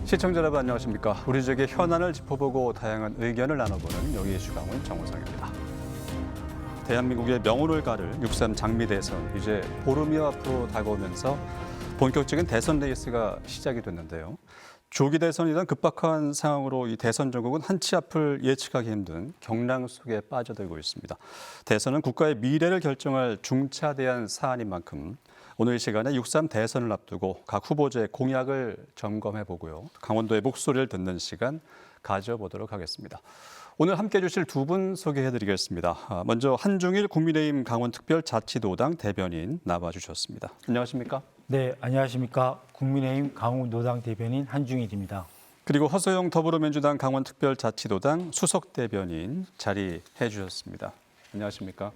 시청자 여러분 안녕하십니까. 우리 지역의 현안을 짚어보고 다양한 의견을 나눠보는 여기 이슈 강원 정우성입니다. 대한민국의 명운을 가를 6.3 장미 대선 이제 보름이 앞으로 다가오면서 본격적인 대선 레이스가 시작이 됐는데요. 조기 대선이란 급박한 상황으로 이 대선 전국은 한치 앞을 예측하기 힘든 경랑 속에 빠져들고 있습니다. 대선은 국가의 미래를 결정할 중차대한 사안인 만큼 오늘 이 시간에 6.3 대선을 앞두고 각 후보자의 공약을 점검해 보고요. 강원도의 목소리를 듣는 시간 가져보도록 하겠습니다. 오늘 함께해 주실 두 분 소개해 드리겠습니다. 먼저 한중일 국민의힘 강원특별자치도당 대변인 나와 주셨습니다. 안녕하십니까? 네, 안녕하십니까. 국민의힘 강원도당 대변인 한중일입니다. 그리고 허소영 더불어민주당 강원특별자치도당 수석대변인 자리해 주셨습니다. 안녕하십니까?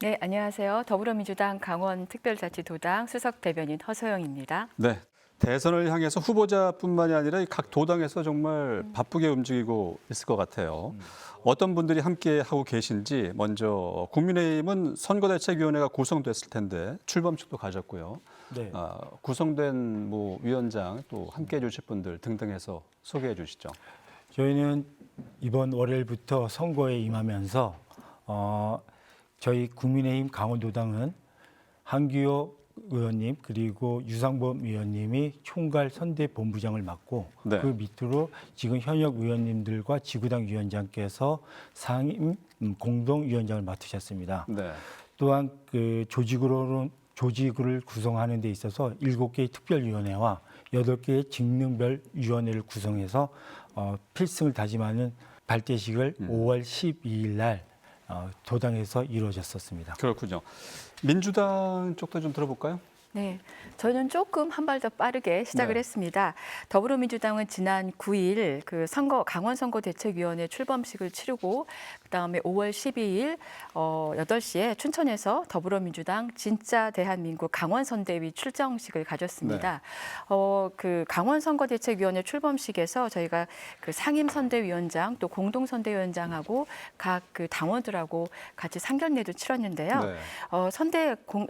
네, 안녕하세요. 더불어민주당 강원특별자치도당 수석대변인 허소영입니다. 네, 대선을 향해서 후보자뿐만이 아니라 각 도당에서 정말 바쁘게 움직이고 있을 것 같아요. 어떤 분들이 함께 하고 계신지 먼저 국민의힘은 선거대책위원회가 구성됐을 텐데 출범식도 가졌고요. 네. 구성된 위원장 또 함께해 주실 분들 등등 해서 소개해 주시죠. 저희는 이번 월요일부터 선거에 임하면서 저희 국민의힘 강원도당은 한규호 의원님 그리고 유상범 의원님이 총괄 선대본부장을 맡고 네. 그 밑으로 지금 현역 의원님들과 지구당 위원장께서 상임 공동위원장을 맡으셨습니다. 네. 또한 그 조직을 구성하는 데 있어서 7개의 특별위원회와 8개의 직능별 위원회를 구성해서 필승을 다짐하는 발대식을 5월 12일 날 도당에서 이루어졌었습니다. 그렇군요. 민주당 쪽도 좀 들어볼까요? 네, 저희는 조금 한 발 더 빠르게 시작을 네. 했습니다. 더불어민주당은 지난 9일 그 강원선거대책위원회 출범식을 치르고 그다음에 5월 12일 8시에 춘천에서 더불어민주당 진짜 대한민국 강원선대위 출정식을 가졌습니다. 그 강원선거대책위원회 출범식에서 저희가 그 상임선대위원장 또 공동선대위원장하고 각 그 당원들하고 같이 상견례도 치렀는데요. 네.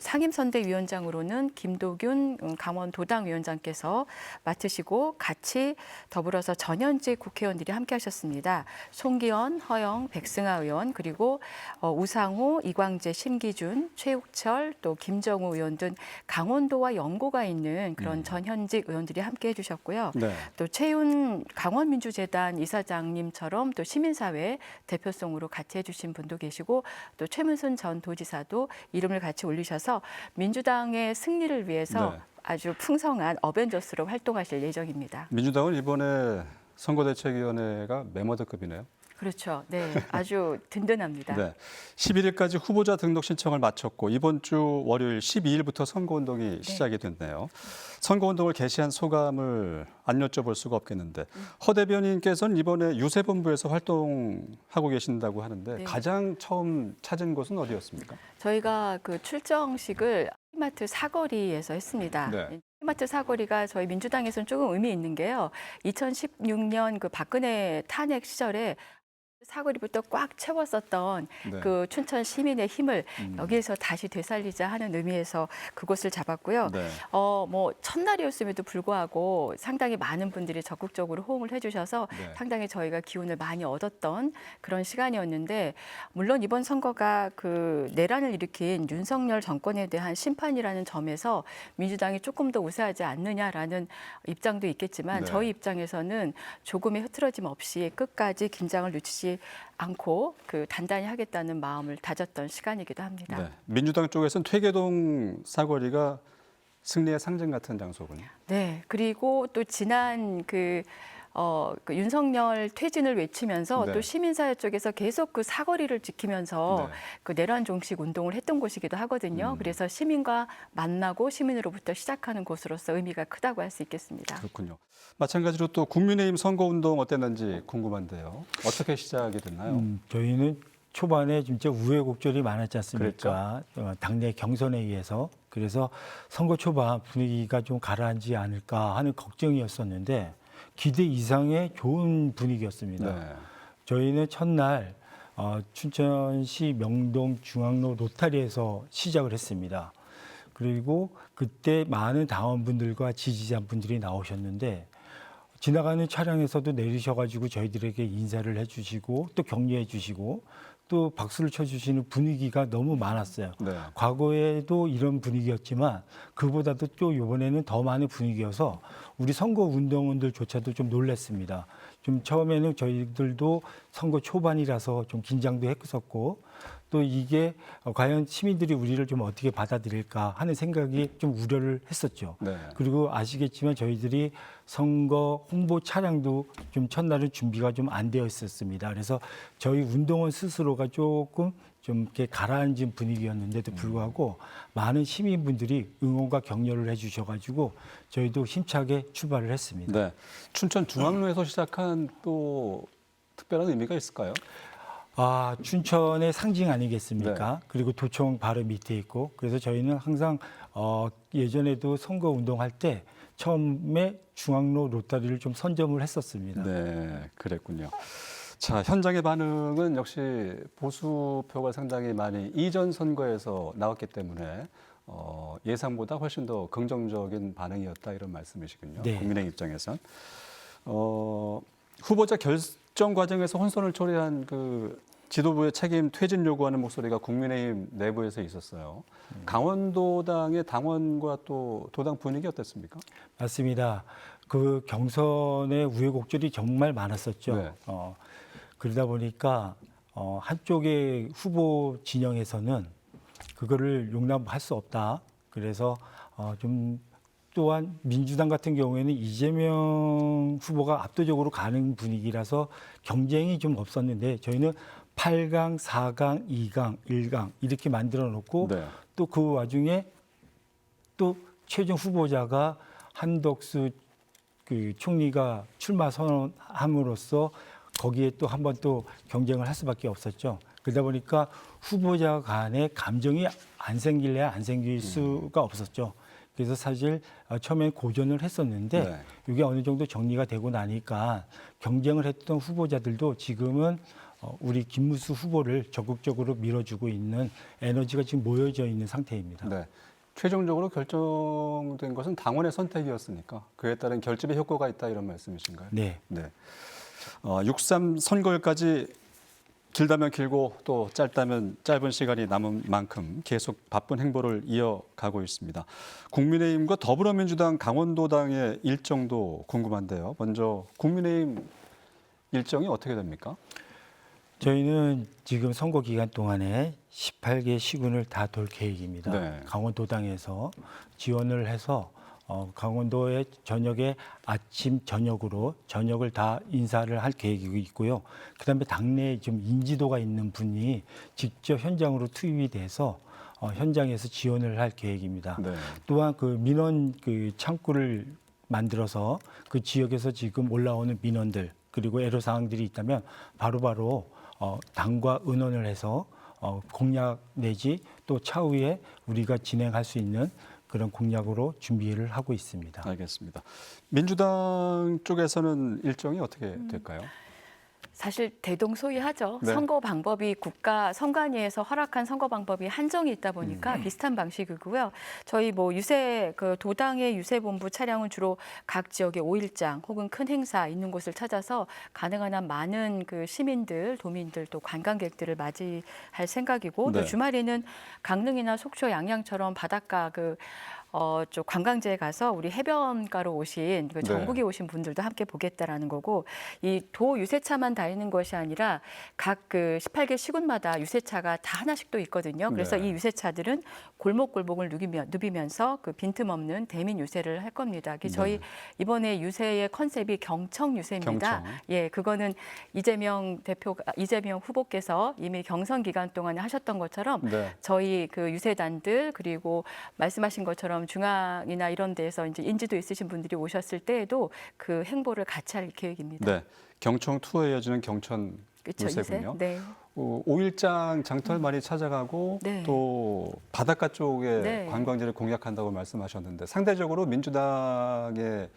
상임선대위원장으로는 김도균 강원도당위원장께서 맡으시고 같이 더불어서 전현직 국회의원들이 함께 하셨습니다. 송기현, 허영, 백승하 의원 그리고 우상호, 이광재, 심기준, 최욱철 또 김정우 의원 등 강원도와 연고가 있는 그런 전현직 의원들이 함께 해주셨고요. 네. 또 최윤 강원민주재단 이사장님처럼 또 시민사회 대표성으로 같이 해주신 분도 계시고 또 최문순 전 도지사도 이름을 같이 올리셔서 민주당의 승리를 위해서 네. 아주 풍성한 어벤져스로 활동하실 예정입니다. 민주당은 이번에 선거대책위원회가 메모드급이네요. 그렇죠. 네, 아주 든든합니다. 네. 11일까지 후보자 등록 신청을 마쳤고 이번 주 월요일 12일부터 선거운동이 시작이 됐네요. 선거운동을 개시한 소감을 안 여쭤볼 수가 없겠는데 허 대변인께서는 이번에 유세본부에서 활동하고 계신다고 하는데 네. 가장 처음 찾은 곳은 어디였습니까? 저희가 그 출정식을 마트 사거리에서 했습니다. 네. 마트 사거리가 저희 민주당에서는 조금 의미 있는 게요. 2016년 그 박근혜 탄핵 시절에 사거리부터 꽉 채웠었던 네. 그 춘천 시민의 힘을 여기에서 다시 되살리자 하는 의미에서 그곳을 잡았고요. 네. 첫날이었음에도 불구하고 상당히 많은 분들이 적극적으로 호응을 해주셔서 네. 상당히 저희가 기운을 많이 얻었던 그런 시간이었는데 물론 이번 선거가 그 내란을 일으킨 윤석열 정권에 대한 심판이라는 점에서 민주당이 조금 더 우세하지 않느냐라는 입장도 있겠지만 네. 저희 입장에서는 조금의 흐트러짐 없이 끝까지 긴장을 늦추지 않고 그 단단히 하겠다는 마음을 다졌던 시간이기도 합니다. 네. 민주당 쪽에서는 퇴계동 사거리가 승리의 상징 같은 장소군요. 네, 그리고 또 지난 그 윤석열 퇴진을 외치면서 네. 또 시민사회 쪽에서 계속 그 사거리를 지키면서 네. 그 내란 종식 운동을 했던 곳이기도 하거든요. 그래서 시민과 만나고 시민으로부터 시작하는 곳으로서 의미가 크다고 할 수 있겠습니다. 그렇군요. 마찬가지로 또 국민의힘 선거운동 어땠는지 궁금한데요. 어떻게 시작이 됐나요? 저희는 초반에 진짜 우여곡절이 많았지 않습니까? 당내 경선에 의해서. 그래서 선거 초반 분위기가 좀 가라앉지 않을까 하는 걱정이었었는데 기대 이상의 좋은 분위기였습니다. 네. 저희는 첫날 춘천시 명동 중앙로 로타리에서 시작을 했습니다. 그리고 그때 많은 당원분들과 지지자분들이 나오셨는데 지나가는 차량에서도 내리셔가지고 저희들에게 인사를 해주시고 또 격려해 주시고 또 박수를 쳐주시는 분위기가 너무 많았어요. 네. 과거에도 이런 분위기였지만 그보다도 또 이번에는 더 많은 분위기여서 우리 선거 운동원들조차도 좀 놀랐습니다. 좀 처음에는 저희들도 선거 초반이라서 좀 긴장도 했었고 또 이게 과연 시민들이 우리를 좀 어떻게 받아들일까 하는 생각이 좀 우려를 했었죠. 네. 그리고 아시겠지만 저희들이 선거 홍보 차량도 좀 첫날은 준비가 좀 안 되어 있었습니다. 그래서 저희 운동원 스스로가 조금 좀 이렇게 가라앉은 분위기였는데도 불구하고 많은 시민분들이 응원과 격려를 해주셔가지고 저희도 힘차게 출발을 했습니다. 네. 춘천 중앙로에서 시작한 또 특별한 의미가 있을까요? 아, 춘천의 상징 아니겠습니까? 네. 그리고 도청 바로 밑에 있고 그래서 저희는 항상 예전에도 선거 운동할 때 처음에 중앙로 로타리를 좀 선점을 했었습니다. 네, 그랬군요. 자, 현장의 반응은 역시 보수표가 상당히 많이 이전 선거에서 나왔기 때문에 예상보다 훨씬 더 긍정적인 반응이었다 이런 말씀이시군요. 네. 국민의 입장에선 후보자 결정 과정에서 혼선을 초래한 그 지도부의 책임 퇴진 요구하는 목소리가 국민의힘 내부에서 있었어요. 강원도당의 당원과 또 도당 분위기 어땠습니까? 맞습니다. 그 경선의 우여곡절이 정말 많았었죠. 네. 그러다 보니까 한쪽의 후보 진영에서는 그거를 용납할 수 없다. 그래서 좀 또한 민주당 같은 경우에는 이재명 후보가 압도적으로 가는 분위기라서 경쟁이 좀 없었는데 저희는 8강, 4강, 2강, 1강 이렇게 만들어 놓고 네. 또 그 와중에 또 최종 후보자가 한덕수 그 총리가 출마 선언함으로써 거기에 또 한 번 또 경쟁을 할 수밖에 없었죠. 그러다 보니까 후보자 간의 감정이 안 생길래 안 생길 수가 없었죠. 그래서 사실 처음엔 고전을 했었는데 네. 이게 어느 정도 정리가 되고 나니까 경쟁을 했던 후보자들도 지금은 우리 김문수 후보를 적극적으로 밀어주고 있는 에너지가 지금 모여져 있는 상태입니다. 네. 최종적으로 결정된 것은 당원의 선택이었으니까 그에 따른 결집의 효과가 있다 이런 말씀이신가요? 네. 네. 6.3 선거일까지 길다면 길고 또 짧다면 짧은 시간이 남은 만큼 계속 바쁜 행보를 이어가고 있습니다. 국민의힘과 더불어민주당 강원도당의 일정도 궁금한데요. 먼저 국민의힘 일정이 어떻게 됩니까? 저희는 지금 선거 기간 동안에 18개 시군을 다 돌 계획입니다. 네. 강원도당에서 지원을 해서 강원도의 저녁에 아침 저녁으로 저녁을 다 인사를 할 계획이 있고요. 그다음에 당내에 좀 인지도가 있는 분이 직접 현장으로 투입이 돼서 현장에서 지원을 할 계획입니다. 네. 또한 그 민원 그 창구를 만들어서 그 지역에서 지금 올라오는 민원들 그리고 애로 사항들이 있다면 바로바로 당과 의논을 해서 공약 내지 또 차후에 우리가 진행할 수 있는 그런 공약으로 준비를 하고 있습니다. 알겠습니다. 민주당 쪽에서는 일정이 어떻게 될까요? 사실 대동소이하죠. 네. 선거 방법이 국가 선관위에서 허락한 선거 방법이 한정이 있다 보니까 비슷한 방식이고요. 저희 뭐 유세 그 도당의 유세본부 차량은 주로 각 지역의 5일장 혹은 큰 행사 있는 곳을 찾아서 가능한 한 많은 그 시민들, 도민들 또 관광객들을 맞이할 생각이고 네. 또 주말에는 강릉이나 속초, 양양처럼 바닷가 쪽 관광지에 가서 우리 해변가로 오신 그 네. 전국에 오신 분들도 함께 보겠다라는 거고 이 도 유세차만 다니는 것이 아니라 각 그 18개 시군마다 유세차가 다 하나씩 또 있거든요. 그래서 네. 이 유세차들은 골목골목을 누비면서 그 빈틈없는 대민 유세를 할 겁니다. 그래서 저희 이번에 유세의 컨셉이 경청 유세입니다. 경청. 예, 그거는 이재명 후보께서 이미 경선 기간 동안에 하셨던 것처럼 네. 저희 그 유세단들 그리고 말씀하신 것처럼 중앙이나 이런 데에서 이제 인지도 있으신 분들이 오셨을 때에도 그 행보를 같이 할 계획입니다. 네. 경청 투어에 이어지는 경천 그렇죠, 유세군요. 네. 5일장 장터를 많이 찾아가고 네. 또 바닷가 쪽에 네. 관광지를 공략한다고 말씀하셨는데 상대적으로 민주당의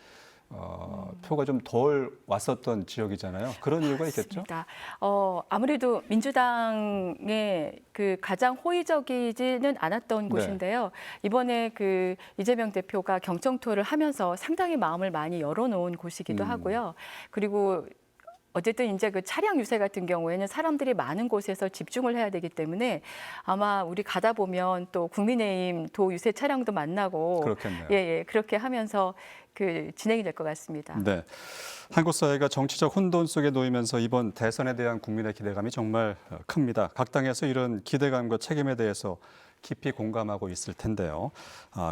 표가 좀 덜 왔었던 지역이잖아요. 그런 이유가 있겠죠? 맞습니다. 아무래도 민주당의 그 가장 호의적이지는 않았던 네. 곳인데요. 이번에 그 이재명 대표가 경청 투어를 하면서 상당히 마음을 많이 열어놓은 곳이기도 하고요. 그리고 어쨌든 이제 그 차량 유세 같은 경우에는 사람들이 많은 곳에서 집중을 해야 되기 때문에 아마 우리 가다 보면 또 국민의힘 도 유세 차량도 만나고 그렇겠네요. 예, 그렇게 하면서 그 진행이 될 것 같습니다. 네. 한국 사회가 정치적 혼돈 속에 놓이면서 이번 대선에 대한 국민의 기대감이 정말 큽니다. 각 당에서 이런 기대감과 책임에 대해서 깊이 공감하고 있을 텐데요.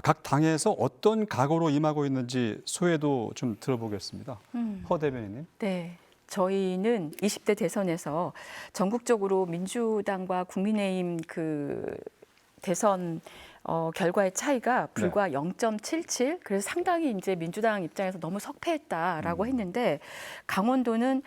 각 당에서 어떤 각오로 임하고 있는지 소회도 좀 들어보겠습니다. 허 대변인님. 네. 저희는 20대 대선에서 전국적으로 민주당과 국민의힘 그 대선 결과의 차이가 불과 0.77, 그래서 상당히 이제 민주당 입장에서 너무 석패했다라고 했는데 강원도는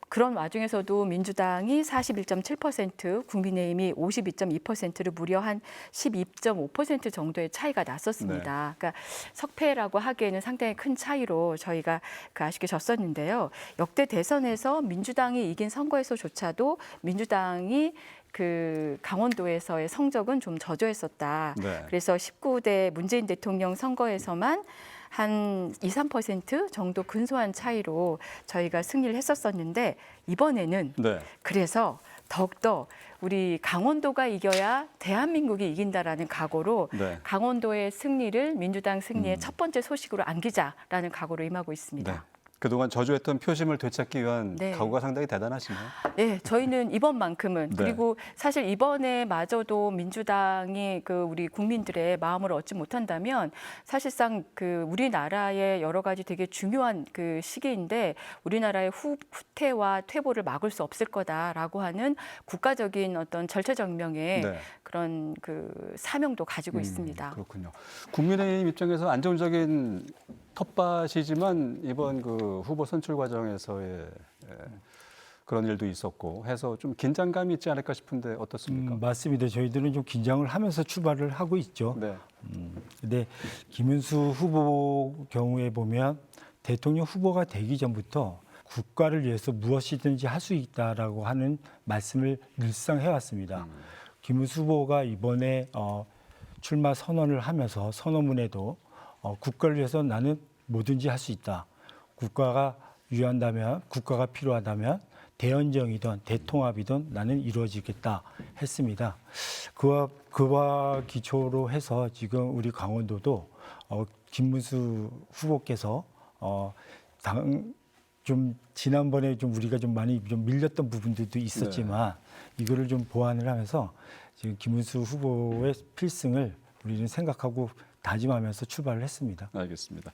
그런 와중에서도 민주당이 41.7%, 국민의힘이 52.2%를 무려 한 12.5% 정도의 차이가 났었습니다. 그러니까 석패라고 하기에는 상당히 큰 차이로 저희가 그 아쉽게 졌었는데요. 역대 대선에서 민주당이 이긴 선거에서조차도 민주당이 그 강원도에서의 성적은 좀 저조했었다. 네. 그래서 19대 문재인 대통령 선거에서만 한 2, 3% 정도 근소한 차이로 저희가 승리를 했었었는데 이번에는 네. 그래서 더욱더 우리 강원도가 이겨야 대한민국이 이긴다라는 각오로 네. 강원도의 승리를 민주당 승리의 첫 번째 소식으로 안기자라는 각오로 임하고 있습니다. 네. 그동안 저조했던 표심을 되찾기 위한 네. 각오가 상당히 대단하시네요. 네, 저희는 이번만큼은 네. 그리고 사실 이번에마저도 민주당이 그 우리 국민들의 마음을 얻지 못한다면 사실상 그 우리나라의 여러 가지 되게 중요한 그 시기인데 우리나라의 후퇴와 퇴보를 막을 수 없을 거다라고 하는 국가적인 어떤 절체절명의 네. 그런 그 사명도 가지고 있습니다. 그렇군요. 국민의힘 입장에서 안정적인 텃밭이지만 이번 그 후보 선출 과정에서의 그런 일도 있었고 해서 좀 긴장감이 있지 않을까 싶은데 어떻습니까? 맞습니다. 저희들은 좀 긴장을 하면서 출발을 하고 있죠. 네. 근데 김은수 후보 경우에 보면 대통령 후보가 되기 전부터 국가를 위해서 무엇이든지 할 수 있다라고 하는 말씀을 늘상 해왔습니다. 김은수 후보가 이번에 출마 선언을 하면서 선언문에도 국가를 위해서 나는 뭐든지 할 수 있다. 국가가 유한다면, 국가가 필요하다면 대연정이든 대통합이든 나는 이루어지겠다 했습니다. 그와 기초로 해서 지금 우리 강원도도 김문수 후보께서 좀 지난번에 좀 우리가 좀 많이 좀 밀렸던 부분들도 있었지만 이거를 좀 보완을 하면서 지금 김문수 후보의 필승을 우리는 생각하고 다짐하면서 출발을 했습니다. 알겠습니다.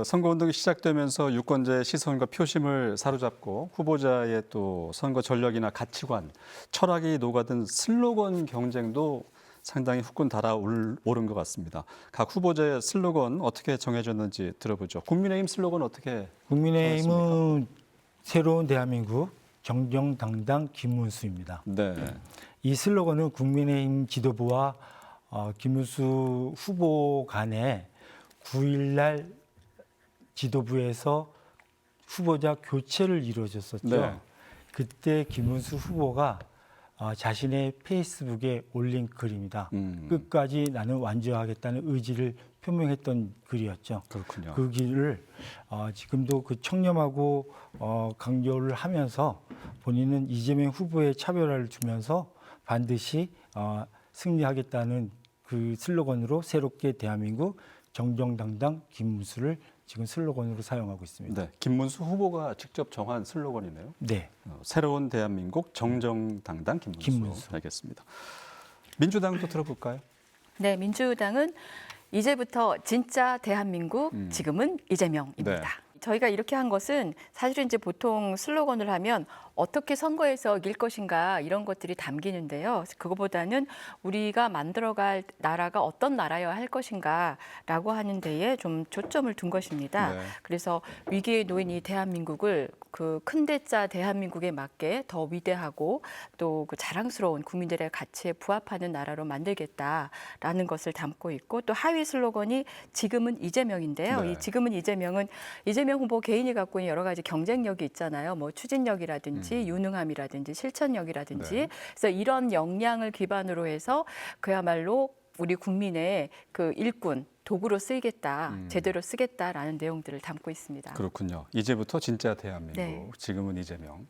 선거운동이 시작되면서 유권자의 시선과 표심을 사로잡고 후보자의 또 선거 전략이나 가치관, 철학이 녹아든 슬로건 경쟁도 상당히 후끈 달아오른 것 같습니다. 각 후보자의 슬로건 어떻게 정해졌는지 들어보죠. 국민의힘 슬로건 어떻게 국민의힘은 새로운 대한민국 정정당당 김문수입니다. 네. 이 슬로건은 국민의힘 지도부와 김문수 후보 간에 9일날 지도부에서 후보자 교체를 이루어졌었죠. 네. 그때 김문수 후보가 자신의 페이스북에 올린 글입니다. 끝까지 나는 완주하겠다는 의지를 표명했던 글이었죠. 그렇군요. 그 길을 지금도 그 청렴하고 강조를 하면서 본인은 이재명 후보의 차별화를 두면서 반드시 승리하겠다는 그 슬로건으로 새롭게 대한민국 정정당당 김문수를 지금 슬로건으로 사용하고 있습니다. 네, 김문수 후보가 직접 정한 슬로건이네요. 네. 새로운 대한민국 정정당당 김문수. 알겠습니다. 민주당도 들어볼까요? 네, 민주당은 이제부터 진짜 대한민국, 지금은 이재명입니다. 네. 저희가 이렇게 한 것은 사실은 이제 보통 슬로건을 하면 어떻게 선거에서 이길 것인가 이런 것들이 담기는데요. 그거보다는 우리가 만들어갈 나라가 어떤 나라여야 할 것인가라고 하는 데에 좀 초점을 둔 것입니다. 네. 그래서 위기에 놓인 이 대한민국을 그 큰 대자 대한민국에 맞게 더 위대하고 또 그 자랑스러운 국민들의 가치에 부합하는 나라로 만들겠다라는 것을 담고 있고 또 하위 슬로건이 지금은 이재명인데요. 네. 이 지금은 이재명은 이재명 후보 개인이 갖고 있는 여러 가지 경쟁력이 있잖아요. 뭐 추진력이라든지 유능함이라든지 실천력이라든지 네. 그래서 이런 역량을 기반으로 해서 그야말로 우리 국민의 그 일꾼 도구로 쓰이겠다, 제대로 쓰겠다라는 내용들을 담고 있습니다. 그렇군요. 이제부터 진짜 대한민국, 네. 지금은 이재명.